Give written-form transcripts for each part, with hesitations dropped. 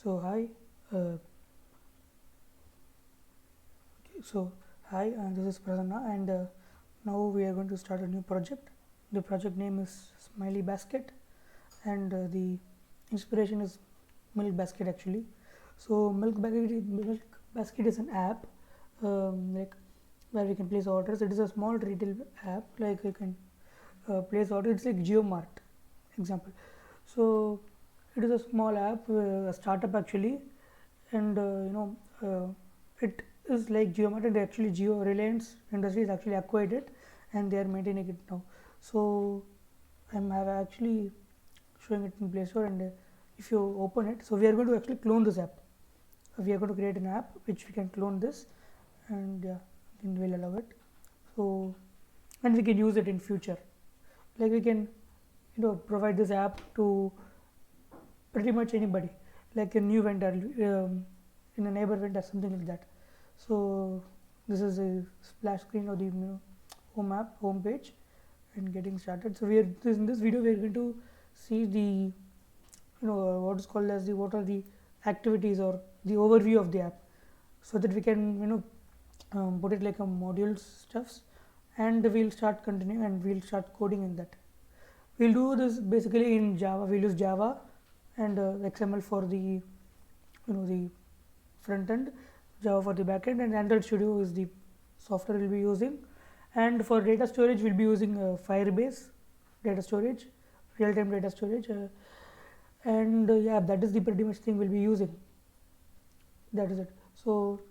So hi, uh, so hi, this is Prasanna, and now we are going to start a new project. The project name is Smiley Basket, and the inspiration is Milk Basket actually. So Milk Basket is an app, like where we can place orders. It is a small retail app, like you can place orders. It's like GeoMart, example. So it is a small app, a startup actually, and it is like GeoMart, and actually Geo Reliance Industries actually acquired it, and they are maintaining it now. So I'm have actually showing it in Play Store, and if you open it, so we are going to actually clone this app. We are going to create an app which we can clone this, and yeah, then we'll allow it. So and we can use it in future. Like we can provide this app to pretty much anybody, like a new vendor, in a neighbor vendor, something like that. So this is a splash screen of the home app home page and getting started. So we are in this video we are going to see the what is called as the what are the activities or the overview of the app, so that we can put it like a module stuffs, and we'll start continuing and we'll start coding in that. We'll do this basically in Java. We'll use Java and XML for the the front end, Java for the back end, and Android Studio is the software we'll be using. And for data storage, we'll be using Firebase data storage, real-time data storage, and yeah, that is the pretty much thing we'll be using. That is it. So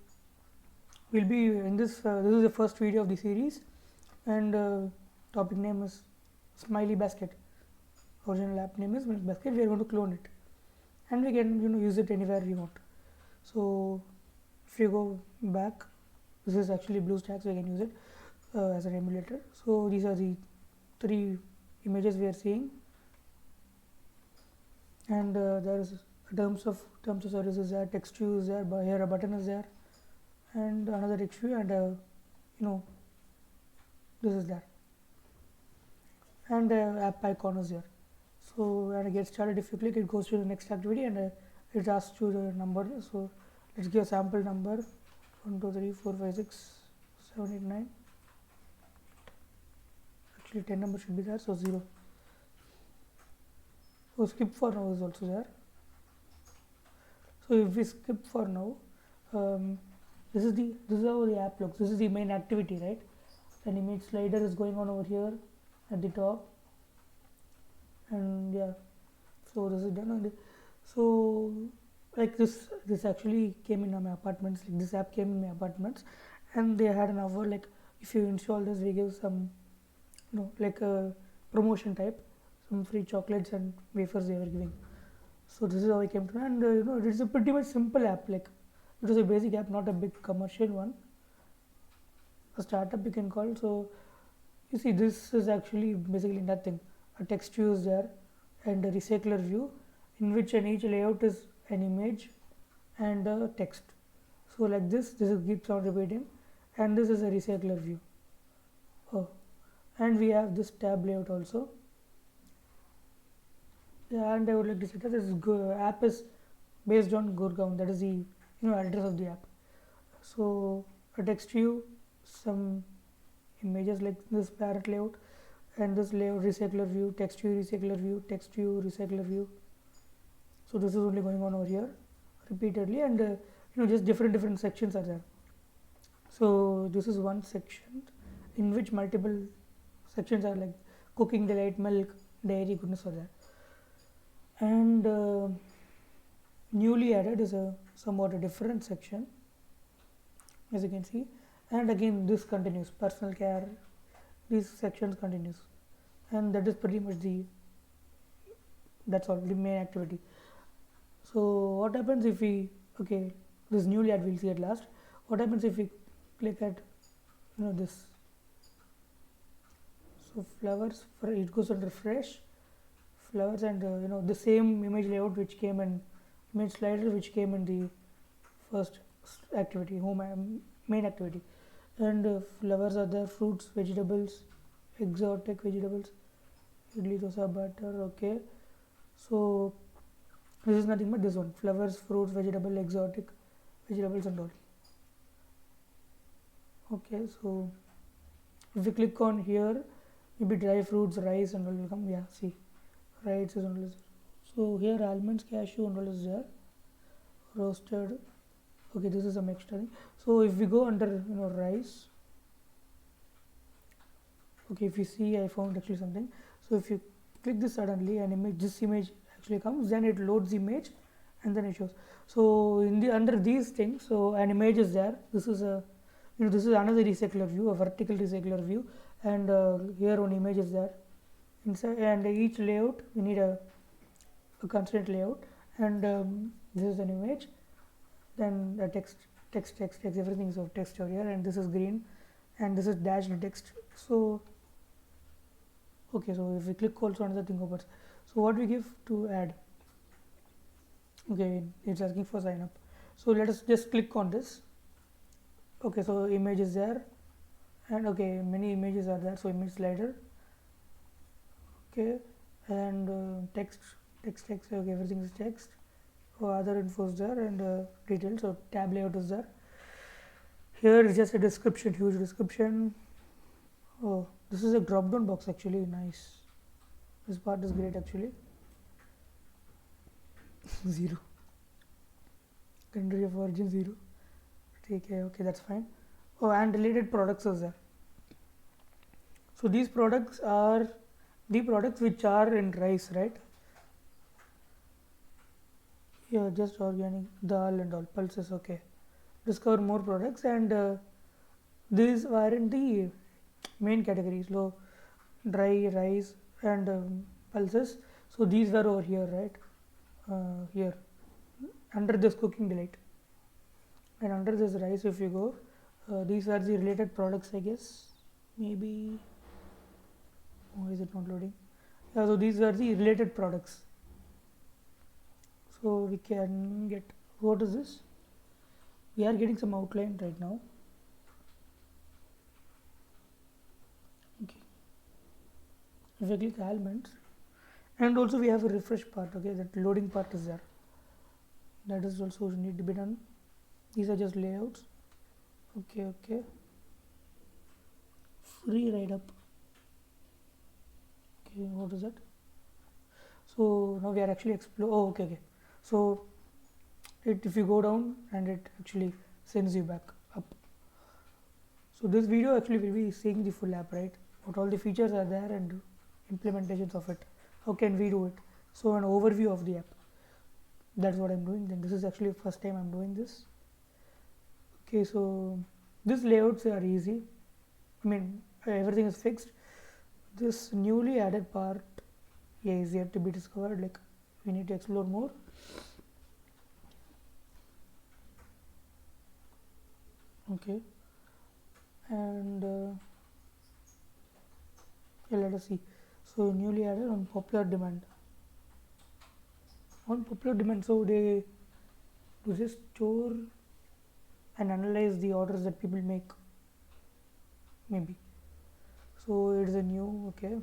we'll be in this. This is the first video of the series, and topic name is Smiley Basket. Original app name is Milk Basket. We are going to clone it, and we can use it anywhere we want. So if you go back, this is actually BlueStacks. We can use it as an emulator. So these are the three images we are seeing, and there is terms of service is there, text view is there, but here a button is there, and another text view, and this is there, and app icon is there. So when I get started, if you click, it goes to the next activity, and it asks you the number. So let's give a sample number 1 2 3 4 5 6 7 8 9. Actually 10 numbers should be there, so 0. So skip for now is also there. So if we skip for now, this is how the app looks. This is the main activity, right? An image slider is going on over here at the top, and yeah, so this is done. And so like this actually came in my apartments. Like this app came in my apartments, and they had an offer, like if you install this, we give some like a promotion type, some free chocolates and wafers they were giving. So this is how I came to know. And it's a pretty much simple app. Like it was a basic app, not a big commercial one, a startup you can call. So you see, this is actually basically nothing. A text view is there, and a recycler view, in which an each layout is an image and a text. So like this is keeps on repeating, and this is a recycler view. Oh, and we have this tab layout also. Yeah, and I would like to say that this app is based on Gurgaon. That is the address of the app. So a text view, some images like this parrot layout, and this layout recycler view, text view recycler view, text view recycler view. So this is only going on over here repeatedly, and just different sections are there. So this is one section in which multiple sections are like cooking delight, milk, dairy, goodness are there. And newly added is a somewhat a different section, as you can see. And again this continues, personal care, these sections continues, and that is pretty much that's all the main activity. So what happens if we this newly add, we'll see at last. What happens if we click at this? So flowers, for it goes under fresh flowers, and the same image layout which came in image slider which came in the first activity, home main activity. And flowers are there, fruits, vegetables, exotic vegetables, idli dosa, butter. Okay, so This is nothing but this one: flowers, fruits, vegetable, exotic vegetables and all. Okay, so if we click on here, maybe dry fruits, rice and all will come. Yeah, see, rice is all is there. So here almonds, cashew and all is there. Roasted. Okay, this is some extra thing. So if we go under rice, okay, if you see, I found actually something. So if you click this suddenly, an image, this image actually comes, then it loads the image and then it shows. So in the under these things, so an image is there. This is a this is another recycler view, a vertical recycler view, and here one image is there inside, and each layout we need a constraint layout, and this is an image, then the text, everything is of text over here, and this is green, and this is dashed text. So okay, so if we click also another thing opens. So what we give to add? Okay, it's asking for sign up. So let us just click on this. Okay, so image is there, and okay, many images are there. So image slider. Okay, and text. Okay, everything is text. Oh, other info is there, and details. So tab layout is there. Here is just a description, huge description. Oh, this is a drop down box actually. Nice. This part is great actually. 0. Country of origin 0. Okay, that's fine. Oh, and related products is there. So these products are the products which are in rice, right? Yeah, just organic, dal and all, pulses. Okay, discover more products, and these are in the main categories: low, dry, rice, and pulses. So these were over here, right? Here under this cooking delight, and under this rice, if you go, these are the related products, I guess. Maybe. Why is it not loading? Yeah, so these are the related products. So we can get, what is this? We are getting some outline right now. Okay, if I click almonds, and also we have a refresh part. Okay, that loading part is there. That is also need to be done. These are just layouts. Okay. Free write up. Okay, what is that? So now we are actually explore. Oh, okay. So if you go down, and it actually sends you back up. So this video actually will be seeing the full app, right? What all the features are there and implementations of it. How can we do it? So an overview of the app. That's what I'm doing. Then this is actually first time I'm doing this. Okay, so these layouts are easy. I mean, everything is fixed. This newly added part, yeah, is yet to be discovered. Like, we need to explore more. Okay, and yeah, let us see. So newly added on popular demand. On popular demand, so they do they store and analyze the orders that people make. Maybe. So it's a new. Okay.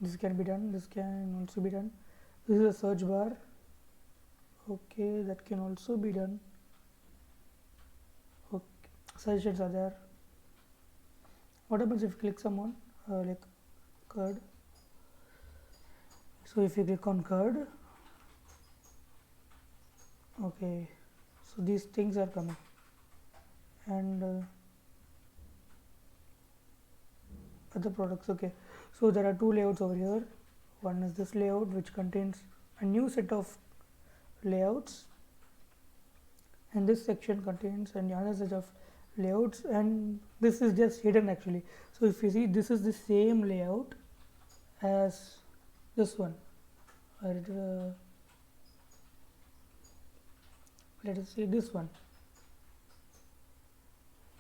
This can be done. This can also be done. This is a search bar. Okay, that can also be done. Okay, suggestions are there. What happens if you click someone like curd? So if you click on curd, okay, so these things are coming, and other products. Okay, so there are two layouts over here. One is this layout, which contains a new set of layouts, and this section contains another set of layouts, and this is just hidden actually. So if you see, this is the same layout as this one. Let us say this one.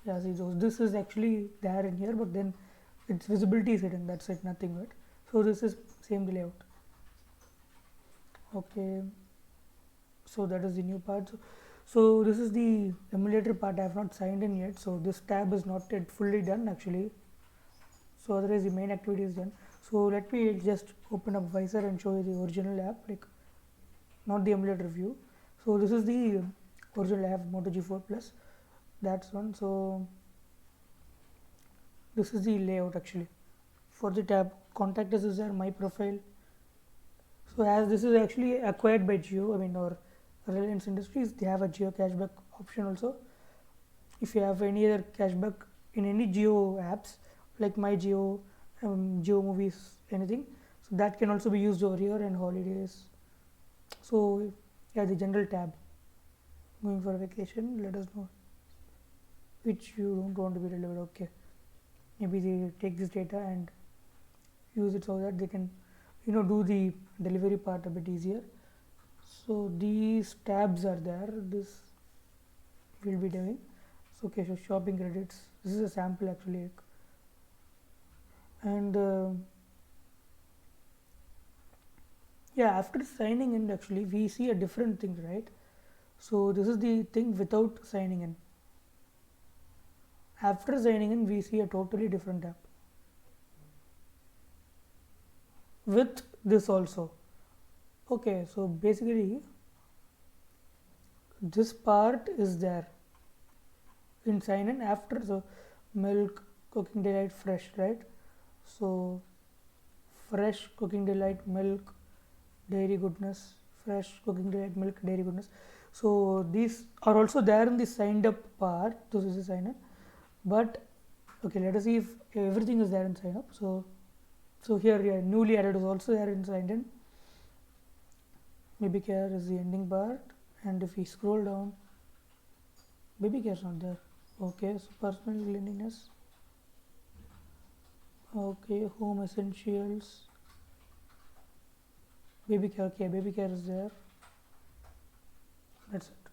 Yeah, see, so this is actually there in here, but then its visibility is hidden. That's it, nothing, right? So this is same layout. Okay, so that is the new part. So this is the emulator part. I have not signed in yet, so this tab is not yet fully done actually. So otherwise the main activity is done. So let me just open up Visor and show you the original app. Like, not the emulator view. So this is the original. I have Moto G4 Plus, that's one. So this is the layout actually. For the tab, contact us is there, my profile. So as this is actually acquired by Jio, I mean, or Reliance Industries, they have a Jio cashback option also. If you have any other cashback in any Jio apps like my Jio, Jio Movies, anything, so that can also be used over here, and holidays. So yeah, the general tab. Going for a vacation, let us know which you don't want to be delivered. Okay, maybe they take this data and use it so that they can, do the delivery part a bit easier. So these tabs are there. This we'll be doing. So okay, so shopping credits. This is a sample actually, and yeah, after signing in, actually we see a different thing, right? So this is the thing without signing in. After signing in, we see a totally different app. With this also. Okay, so basically this part is there in sign in after. So milk, cooking delight, fresh, right? So fresh, cooking delight, milk, dairy goodness, fresh, cooking delight, milk, dairy goodness. So these are also there in the signed up part. This is the sign up, but okay, let us see if everything is there in sign up. So here, yeah, newly added is also there in signed in. Baby care is the ending part, and if we scroll down, baby care is not there. Okay, so personal cleanliness. Okay, home essentials. Baby care. Okay, baby care is there. That's it.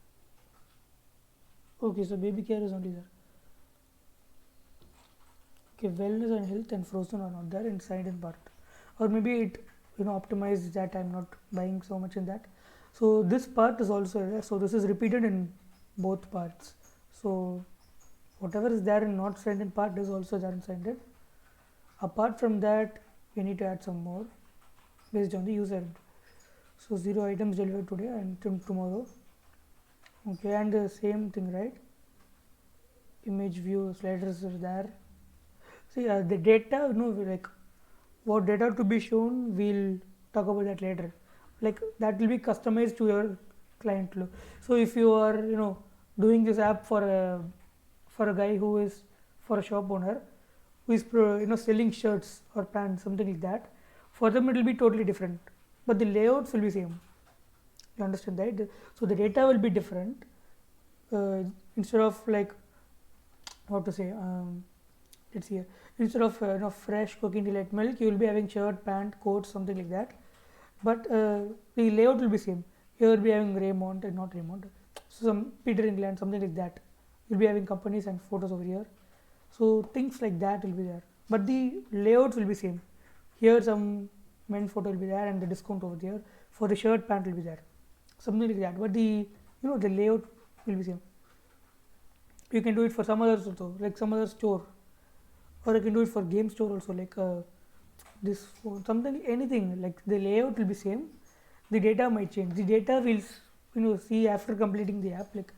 Okay, so baby care is only there. Okay, wellness and health and frozen are not there in signed in part, or maybe it optimized that. I'm not buying so much in that. So this part is also there. So this is repeated in both parts. So whatever is there in not signed in part is also there in signed in. Apart from that, we need to add some more based on the user. So 0 items delivered today and tomorrow. Okay, and the same thing, right? Image view sliders are there. See, the data, like what data to be shown, we'll talk about that later. Like that will be customized to your client. So if you are, doing this app for a guy who is for a shop owner who is selling shirts or pants, something like that, for them it will be totally different, but the layouts will be same. You understand, right? So the data will be different. Instead of like what to say, let's see, instead of fresh cooking delight milk, you will be having shirt, pant, coat, something like that, but the layout will be same. Here we'll be having Raymond and not Raymond, so some Peter England, something like that. You'll be having companies and photos over here. So things like that will be there, but the layouts will be same. Here some men photo will be there, and the discount over there for the shirt, pant will be there, something like that. But the layout will be same. You can do it for some others also, like some other store, or you can do it for game store also, like this phone, something, anything. Like the layout will be same, the data might change. The data will see after completing the app. Like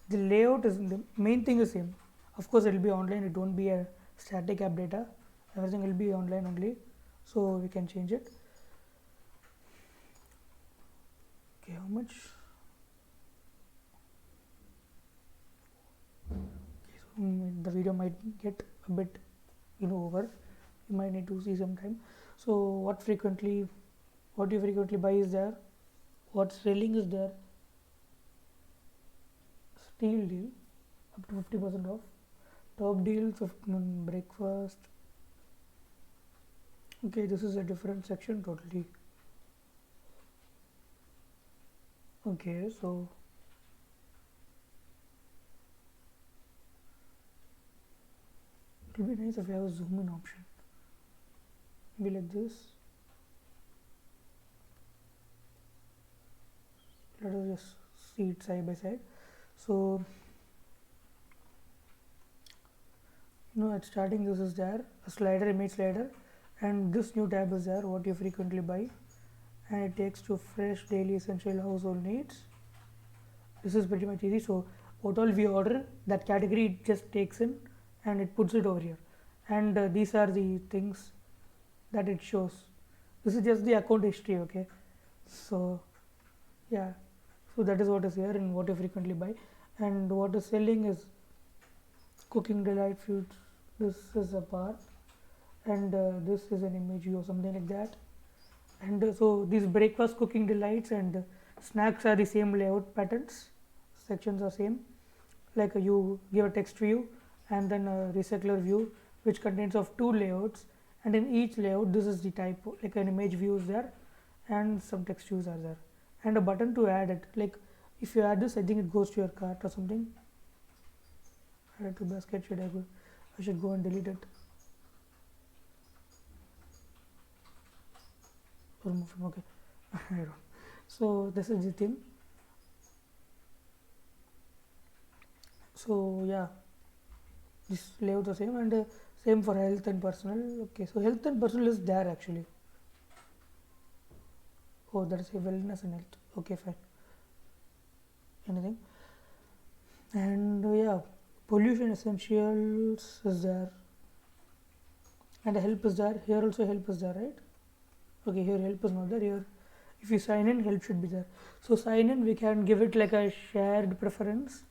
the layout is the main thing is same. Of course, it will be online. It won't be a static app data. Everything will be online only, so we can change it. Okay, how much? Okay, so the video might get a bit over. You might need to see some time. So what you frequently buy is there. What selling is there? Steal deal up to 50% off. Top deals of breakfast. Okay, this is a different section totally. Okay, so it will be nice if you have a zoom in option. Maybe like this. Let us just see it side by side. So at starting this is there, a slider, image slider, and this new tab is there, what you frequently buy, and it takes to fresh daily essential household needs. This is pretty much easy. So what all we order, that category it just takes in and it puts it over here, and these are the things that it shows. This is just the account history, okay? So yeah, so that is what is here and what you frequently buy. And what is selling is cooking delight foods. This is a bar, and this is an image or something like that. And so these breakfast cooking delights and snacks are the same layout patterns. Sections are same, like you give a text view and then a recycler view which contains of two layouts, and in each layout this is the type, like an image view is there and some text views are there, and a button to add it. Like if you add this, I think it goes to your cart or something. Add to basket. I should go and delete it or move from, okay. I don't. So this is the thing. So yeah, this layout the same, and same for health and personal. Okay, so health and personal is there actually. Oh, that is a wellness and health. Okay, fine. Anything. And yeah, pollution essentials is there, and help is there. Here also help is there, right? Okay, here help is not there. Here if you sign in, help should be there. So sign in, we can give it like a shared preference,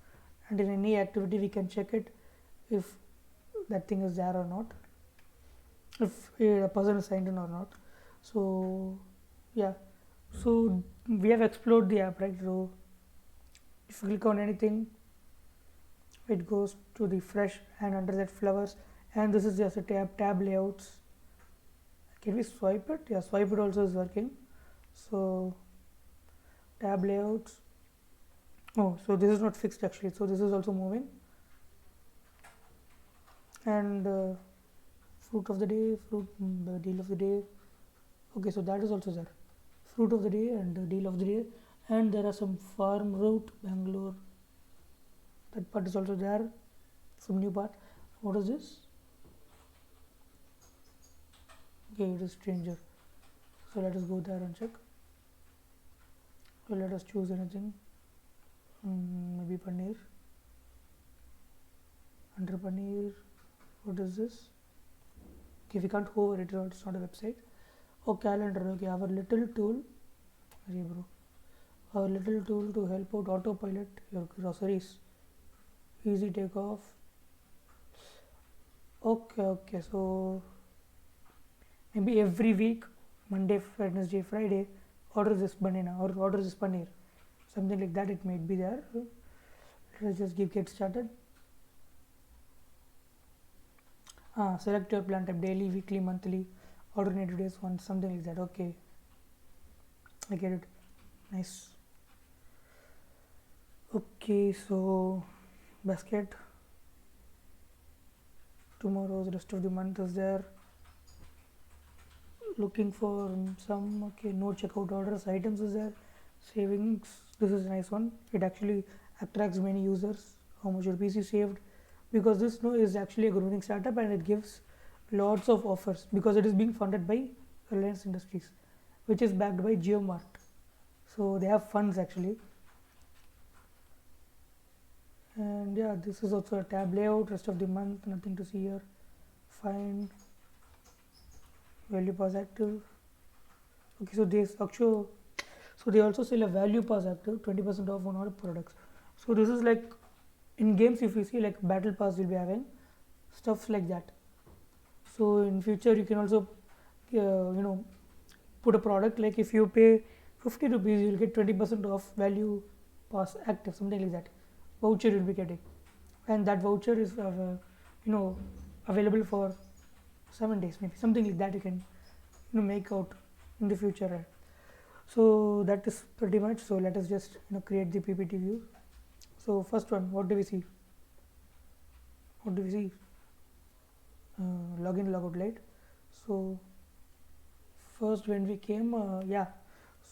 and in any activity we can check it if that thing is there or not, if a person is signed in or not. So yeah, so we have explored the app, right? So if you click on anything, it goes to the fresh, and under that flowers, and this is just a tab layouts. Can we swipe it? Yeah, swipe it also is working. So tab layouts. Oh, so this is not fixed actually, so this is also moving. And fruit of the day, deal of the day. Okay, so that is also there, fruit of the day and deal of the day. And there are some farm route Bangalore, that part is also there, some new part. What is this? Okay, it is stranger. So let us go there and check. So let us choose anything. Maybe paneer. Under paneer, what is this? Okay, we can't hover it, it's not a website. Oh, calendar. Okay, our little tool. Hey bro, our little tool to help out autopilot your groceries. Easy takeoff. Okay, so maybe every week, Monday, Wednesday, Friday, order this banana or order this paneer, something like that. It might be there. Let's just get started. Select your plan type: daily, weekly, monthly, alternative days, once, something like that. Okay, I get it. Nice. Okay, so basket. Tomorrow's rest of the month is there. Looking for some. Okay, no checkout orders. Items is there. Savings. This is a nice one. It actually attracts many users. How much your PC saved? Because this is actually a growing startup, and it gives lots of offers because it is being funded by Reliance Industries, which is backed by GeoMart. So they have funds actually. And yeah, this is also a tab layout. Rest of the month, nothing to see here. Find value pass active. Okay, so they also sell a value pass active, 20% off on all products. So this is like in games, if you see, like battle pass will be having stuffs like that. So in future you can also put a product like if you pay 50 rupees, you will get 20% off value pass active, something like that. Voucher you'll be getting, and that voucher is available for 7 days, maybe something like that. You can make out in the future, right? So that is pretty much. So let us just create the PPT view. So first one, what do we see? Login, logout, right? So first when we came,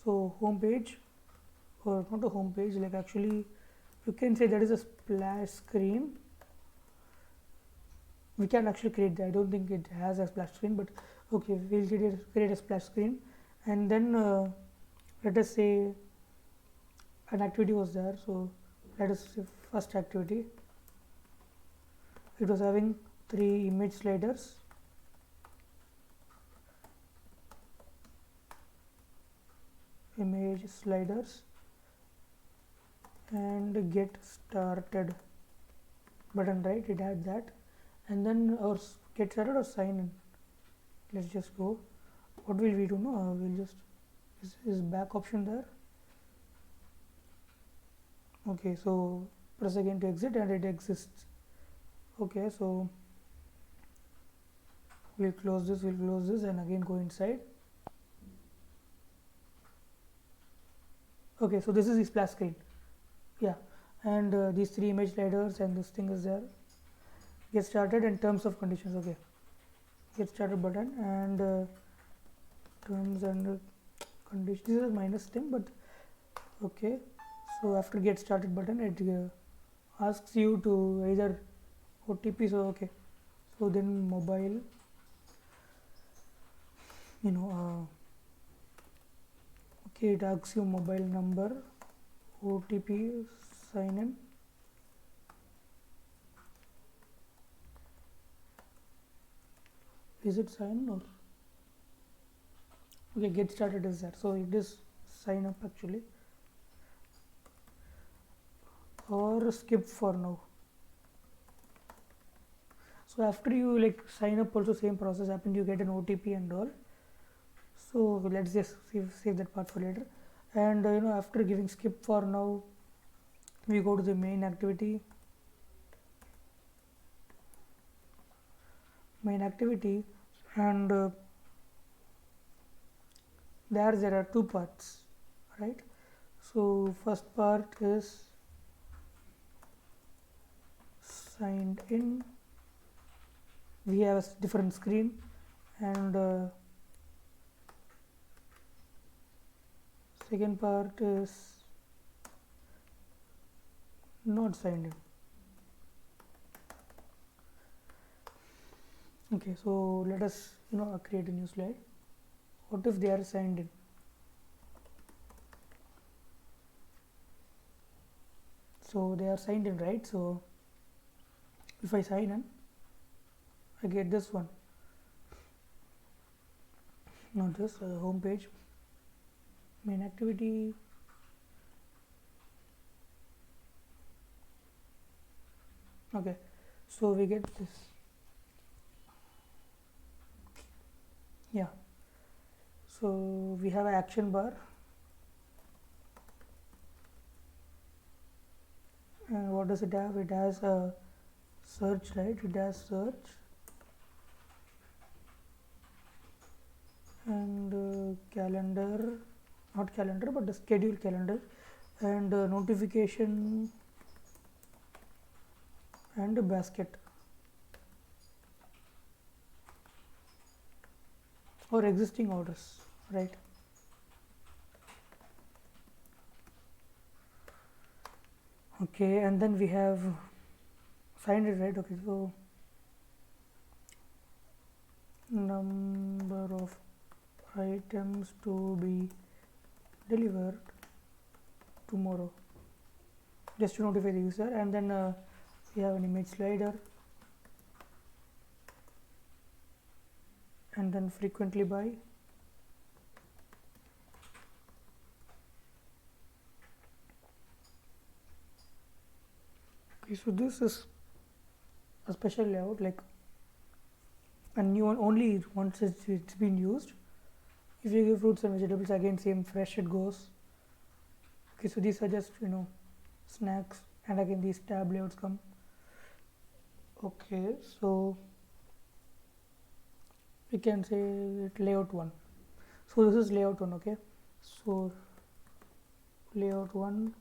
so home page, or not a home page, like actually you can say that is a splash screen. We can actually create that. I don't think it has a splash screen, but okay, we'll create a splash screen. And then let us say an activity was there. So let us say first activity, it was having 3 image sliders, and get started button, right? It had that, and then our get started or sign in. Let's just go. What will we do now? We'll just is back option there. Okay, so press again to exit and it exists. Okay, so we'll close this and again go inside. Okay, so this is the splash screen. Yeah, and these 3 image sliders and this thing is there. Get started and terms of conditions. Okay, get started button and terms and conditions. This is minus thing, but okay. So after get started button, it asks you to either OTP. So okay, so then mobile, okay, it asks you mobile number, OTP, sign in. Is it sign or okay? Get started is there, so it is sign up actually, or skip for now. So after you like sign up, also same process happened. You get an OTP and all. So let's just save that part for later. And after giving skip for now, we go to the main activity. And there are 2 parts, right? So first part is signed in. We have a different screen, and second part is not signed in. Okay, so let us create a new slide. What if they are signed in? So they are signed in, right? So if I sign in, I get this one. Not this home page, main activity. Okay, so we get this. Yeah, so we have an action bar, and what does it have? It has a search, right? It has search and calendar, not calendar but the schedule calendar, and notification and basket or existing orders, right? Okay, and then we have signed it, right? Okay, so number of items to be delivered tomorrow, just to notify the user. And then we have an image slider, and then frequently buy. Okay, so this is a special layout, like a new one only once it's been used. If you give fruits and vegetables, again same, fresh it goes. Okay, so these are just snacks, and again these tab layouts come. Okay, so we can say it layout 1. So this is layout 1. Okay, so layout 1,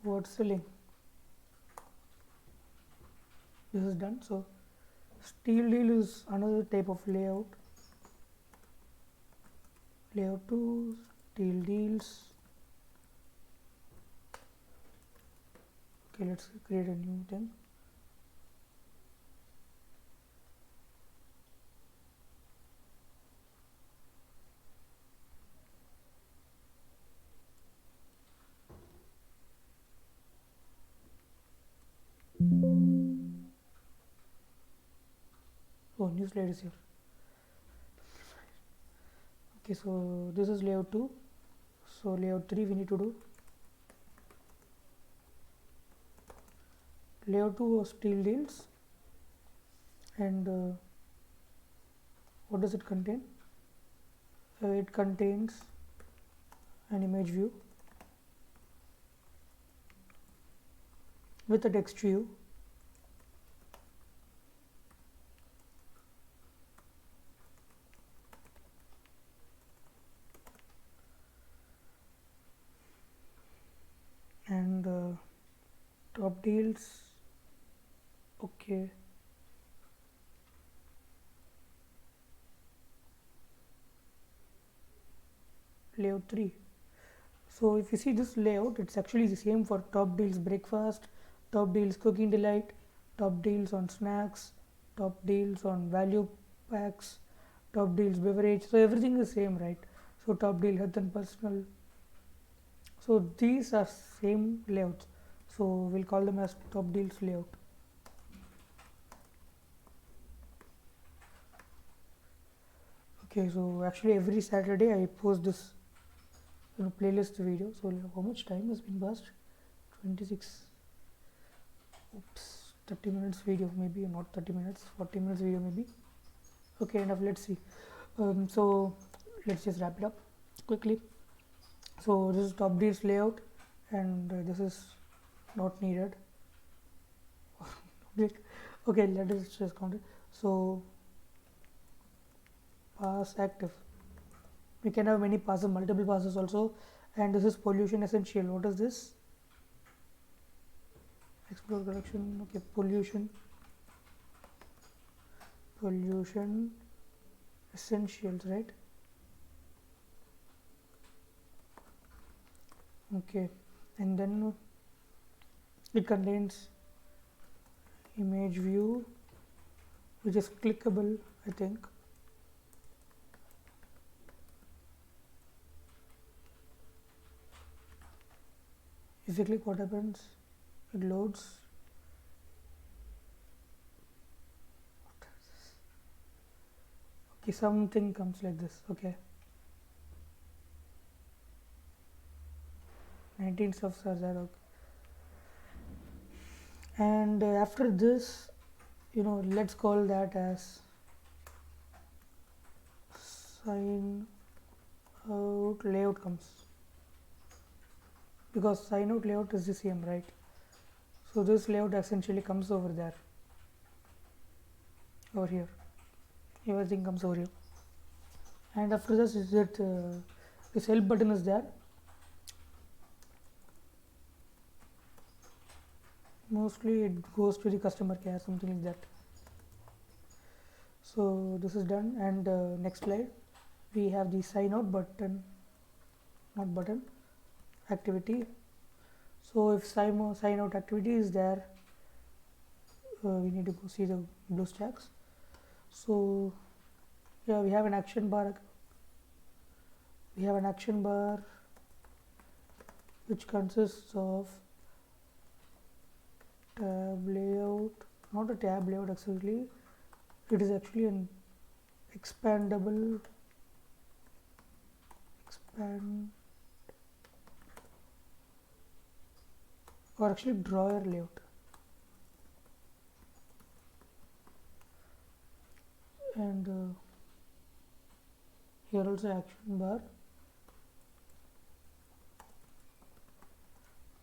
what's selling, this is done. So steel deal is another type of layout. Layout 2, steel deals. Okay, let's create a new thing. Oh, new slide is here. Okay, so this is layout 2. So layout 3 we need to do. Layout 2 was steel deals, and what does it contain? It contains an image view with a text view, and top deals. Okay, layout 3. So if you see this layout, it's actually the same for top deals breakfast, top deals cooking delight, top deals on snacks, top deals on value packs, top deals beverage. So everything is same, right? So top deal health and personal. So these are same layouts. So we'll call them as top deals layout. Okay, so actually every Saturday I post this playlist video. So how much time has been passed? 26. Oops, 30 minutes video, maybe not 30 minutes, 40 minutes video maybe. Okay, enough. Let's see. So let's just wrap it up quickly. So this is top deals layout, and this is not needed. Okay, let us just count it. So pass active. We can have many passes, multiple passes also. And this is pollution essential. What is this? Explore collection. Okay, pollution essentials, right? Okay, and then it contains image view, which is clickable, I think. If you click, what happens? It loads. Okay, something comes like this. Okay, 19 stuffs are there. Okay, and after this, let's call that as sign out layout comes, because sign out layout is the same, right? So this layout essentially comes over there, over here. Everything comes over here, and after this is that this help button is there. Mostly it goes to the customer care, something like that. So this is done, and next slide we have the sign out button, not button, activity. So if sign out activity is there, we need to go see the BlueStacks. So yeah, we have an action bar. We have an action bar which consists of tab layout, not a tab layout actually. It is actually an expand or actually drawer layout. And here also action bar,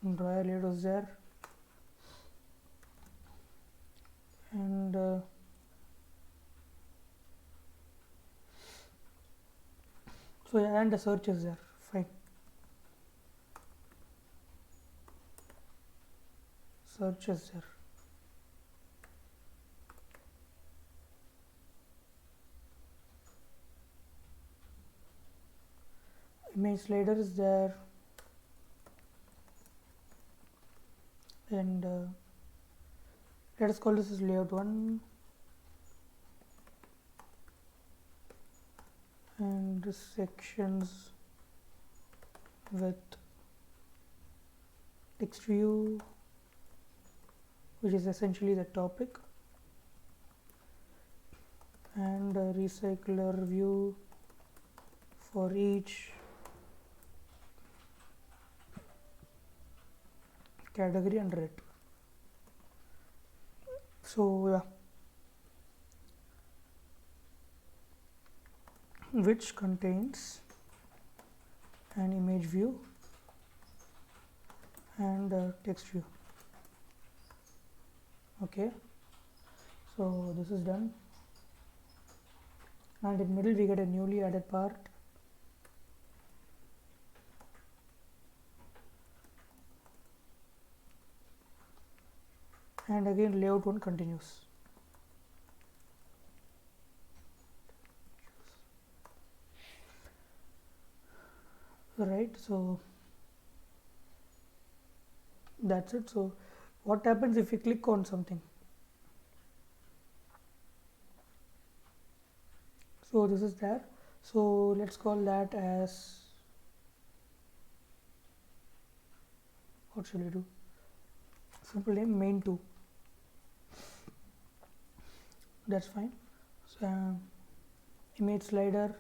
and drawer layout was there, and so yeah, and the search is there. Fine, search is there. Image slider is there, and let us call this as layout 1, and this sections with text view, which is essentially the topic. recycler view for each category under it. So yeah, which contains an image view and a text view. Okay, so this is done, and in middle we get a newly added part. And again layout one continues. Right, so that's it. So what happens if we click on something? So this is there. So let's call that as, what shall we do? Simple name main2. That's fine. So image slider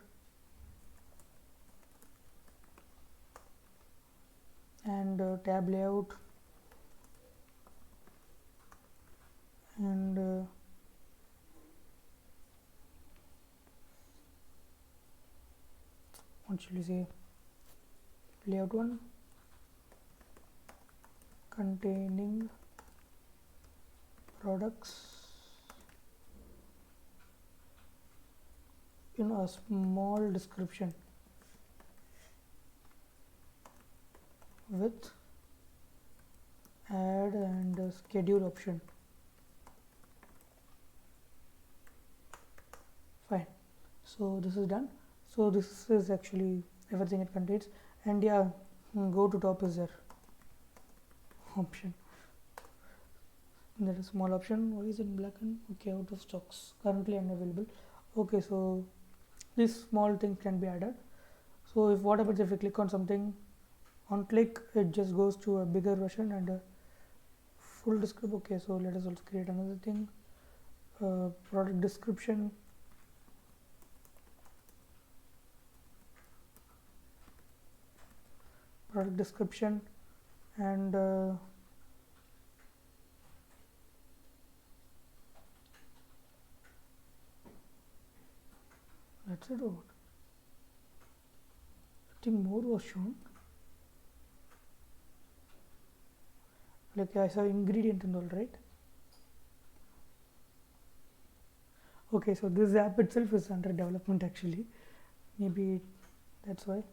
and tab layout and what should we say, layout one containing products in a small description with add and schedule option. Fine, so this is done. So this is actually everything it contains. And yeah, go to top is there option, there is small option. Why is it black and okay, out of stocks, currently unavailable. Okay, so this small thing can be added. So if what happens if we click on something, on click it just goes to a bigger version and a full description. Okay, so let us also create another thing, product description. Product description and that's it. Over. I think more was shown. Like I saw ingredient and all, right? Okay, so this app itself is under development actually. Maybe that's why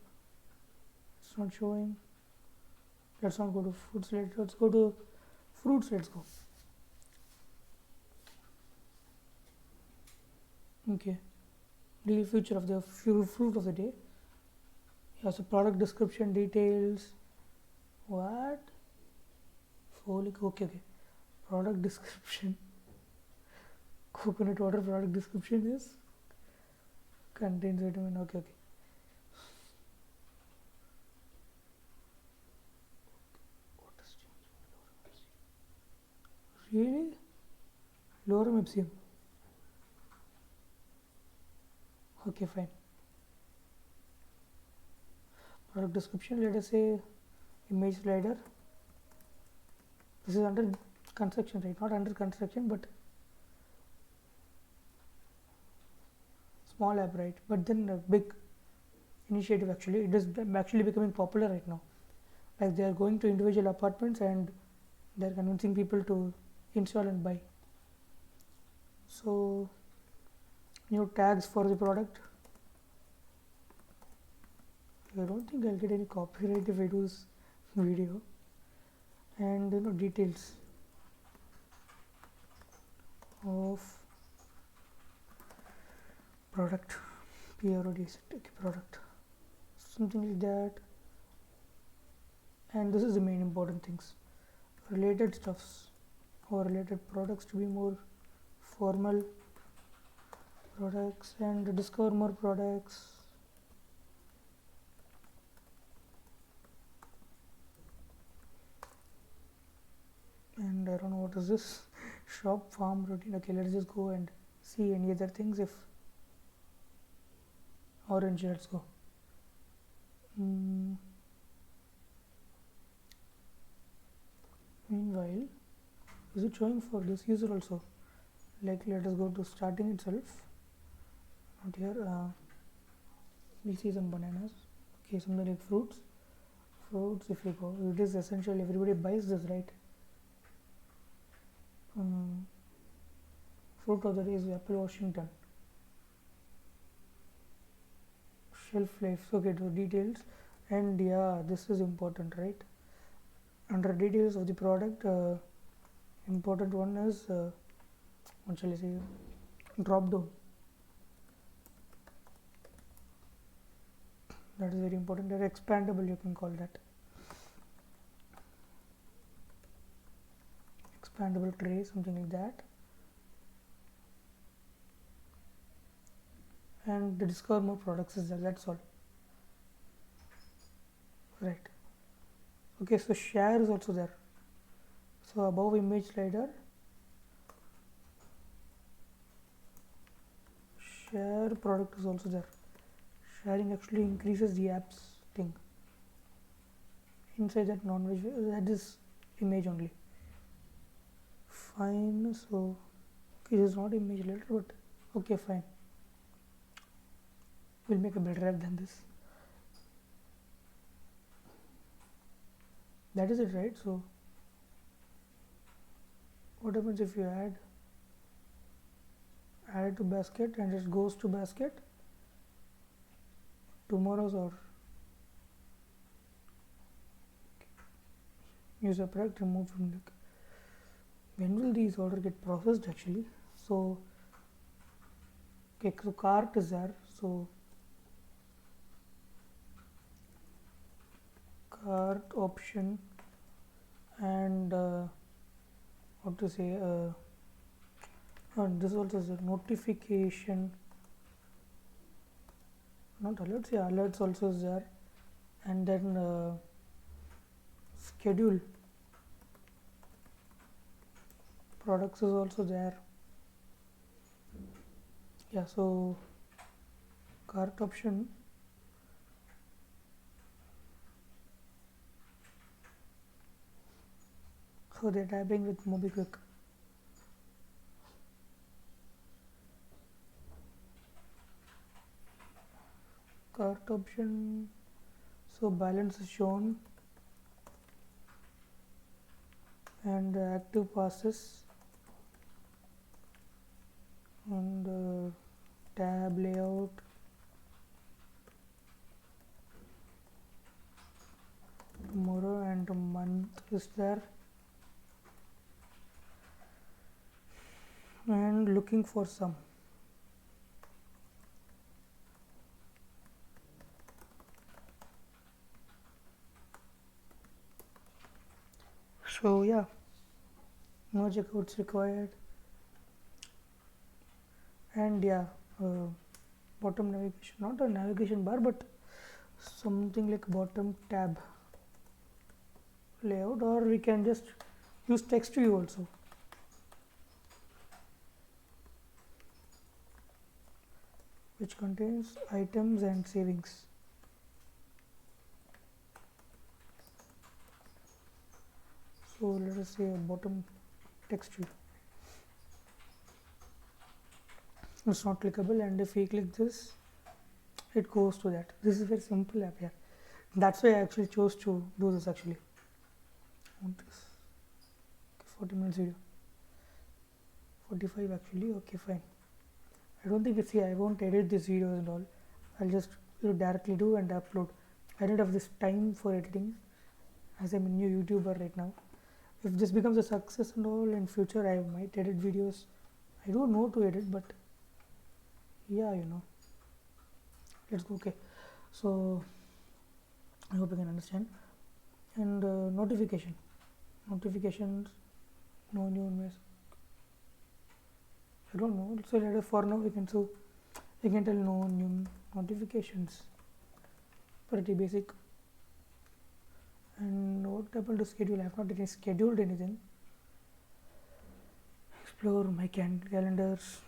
it's not showing. Let's not go to fruits. Let's go to fruits. Let's go. Okay, real feature of the fruit of the day. Yeah, so product description details. What? Folic. Okay. Product description. Coconut water product description is contains vitamin. Okay. Really? Lorem ipsum. Okay, fine. Product description, let us say image slider. This is under construction, right? Not under construction, but small app, right? But then a big initiative actually. It is actually becoming popular right now. Like they are going to individual apartments and they are convincing people to install and buy. So new tags for the product. I don't think I'll get any copyright if I do this video. And details of product, PROD, product, something like that. And this is the main important things, related stuffs or related products to be more formal products, and discover more products. And I don't know what is this shop farm routine. Okay, let's just go and see any other things. If orange. Let's go. Meanwhile, is it showing for this user also? Like, let us go to starting itself. Not here. We see some bananas. Okay, something like fruits. Fruits. If you go, it is essential. Everybody buys this, right? Fruit of the day is apple Washington. Shelf life. Okay, the details. And yeah, this is important, right? Under details of the product, important one is what shall I say? Drop down. That is very important. They're expandable, you can call that. Expandable tray, something like that. And the discover more products is there. That's all. Right. Okay, so share is also there. So above image slider, share product is also there. Sharing actually increases the apps thing. Inside that non-veg, that is image only. Fine. So okay, this is not image later, but okay, fine. We'll make a better app than this. That is it, right? So what happens if you add it to basket and it goes to basket? Tomorrow's or user product removed from the. When will these order get processed actually? So okay, so cart is there. So cart option and what to say? And this also is a notification. Not alerts. Yeah, alerts also is there, and then schedule products is also there. Yeah, so cart option. So they're tapping with MobiQuick. Cart option. So balance is shown and active passes and tab layout. Tomorrow and month is there, and looking for some. So yeah, no checkouts required, and yeah, bottom navigation, not a navigation bar but something like bottom tab layout, or we can just use text view also. Which contains items and savings. So let us say a bottom text view. It's not clickable, and if we click this, it goes to that. This is very simple app here. That's why I actually chose to do this actually. This 40 minutes video. 45 actually. Okay, fine. I don't think it's here. I won't edit this videos and all. I'll just directly do and upload. I don't have this time for editing, as I'm a new YouTuber right now. If this becomes a success and all in future, I might edit videos. I don't know to edit, but yeah, let's go. Okay, so I hope you can understand. And notifications, no new mess. I don't know. So let us, for now we can tell no new notifications. Pretty basic. And what happened to schedule? I have not even scheduled anything. Explore my calendars.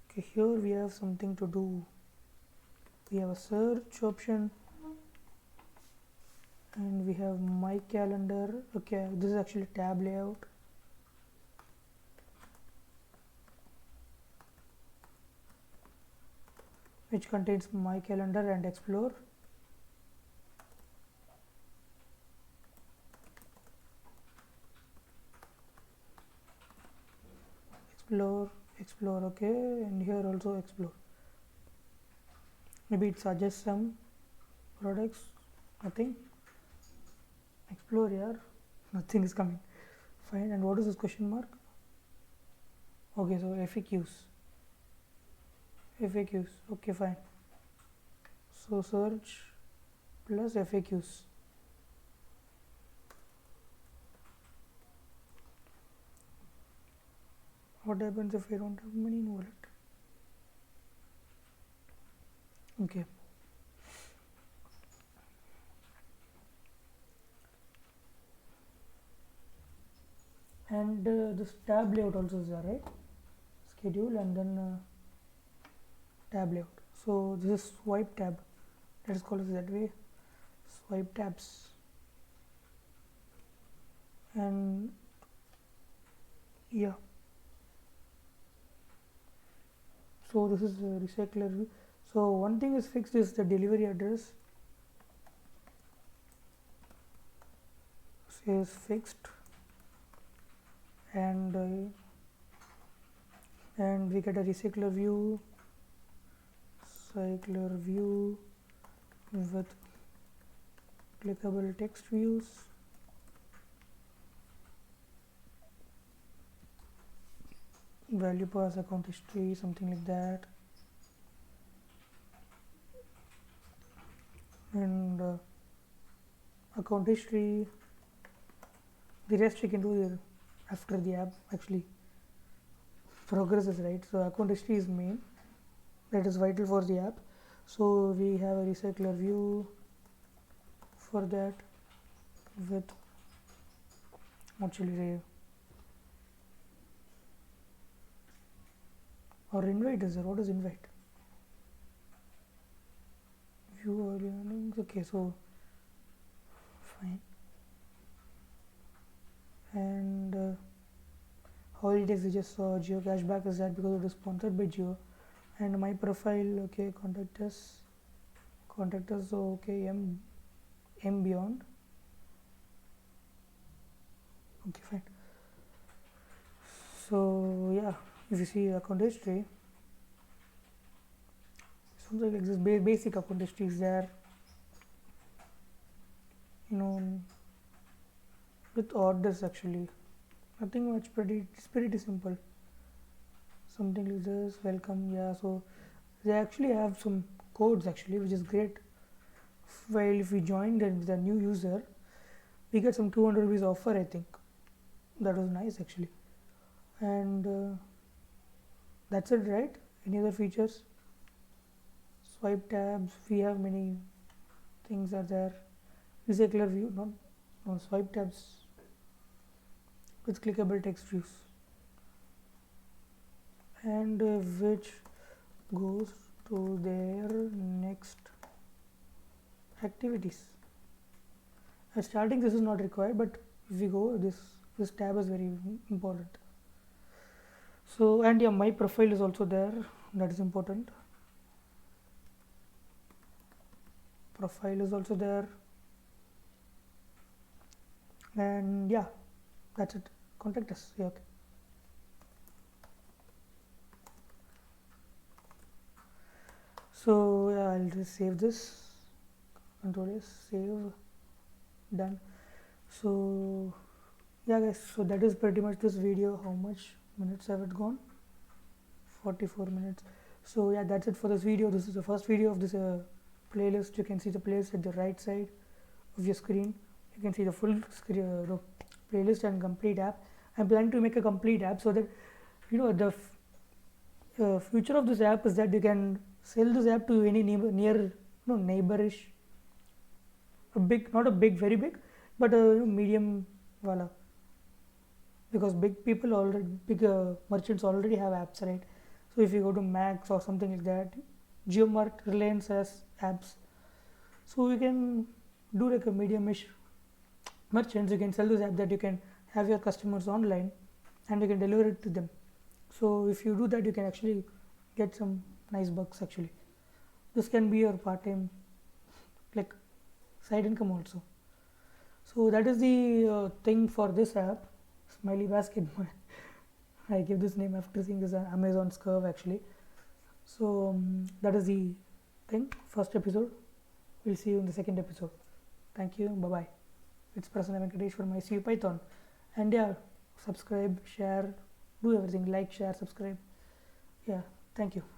Okay, here we have something to do. we have a search option, and we have my calendar. Okay, this is actually tab layout. Which contains my calendar and explore. Explore, okay, and here also explore. Maybe it suggests some products. Nothing. Explore, yeah, nothing is coming. Fine. And what is this question mark? Okay, so FAQs, okay, fine. So search plus FAQs. What happens if I don't have money in wallet? Okay. And this tab layout also is there, right? Schedule and then tab layout. So this is swipe tab. Let us call it that way. Swipe tabs. And yeah. So this is the recycler view. So one thing is fixed is the delivery address is fixed, and we get a recycler view with clickable text views. Value pass, account history, something like that. And account history, the rest we can do here after the app actually progresses, right? So account history is main, that is vital for the app. So we have a recycler view for that with, what should we say, or invite is there. What is invite? View early earnings, okay, so fine. And holidays, we just saw. Geo cashback is that because it is sponsored by Geo. And my profile, okay, contact us, so okay, M beyond, okay, fine. So yeah, if you see account history, something like this basic account history is there, with orders actually, nothing much, it's pretty simple, something like this, welcome, yeah. So they actually have some codes actually, which is great. While if we join the new user, we get some 200 rupees offer, I think. That was nice actually. And that's it, right? Any other features? Swipe tabs, we have many things are there. Recycler view, not swipe tabs with clickable text views, and which goes to their next activities. Starting, this is not required, but if we go, this tab is very important. So, and yeah, my profile is also there, that is important. Profile is also there, and yeah, that's it. Contact us, yeah, okay. So yeah, I'll just save this. Control S, save, done. So yeah guys, so that is pretty much this video. How much minutes have it gone? 44 minutes. So yeah, that's it for this video. This is the first video of this playlist. You can see the playlist at the right side of your screen. You can see the full screen, playlist and complete app. I'm planning to make a complete app so that the future of this app is that you can sell this app to any neighborish, a big, not a big, very big, but a medium wala, because big merchants already have apps, right? So if you go to Max or something like that, JioMart, Reliance as apps. So you can do like a medium-ish merchants. You can sell those apps that you can have your customers online and you can deliver it to them. So if you do that, you can actually get some nice bucks actually. This can be your part-time like side income also. So that is the thing for this app, Smiley Basket. I give this name after seeing this Amazon's curve actually. So that is the thing. First episode. We'll see you in the second episode. Thank you. Bye bye. It's Prasanna Venkatesh from ICU Python. And yeah, subscribe, share, do everything. Like, share, subscribe. Yeah. Thank you.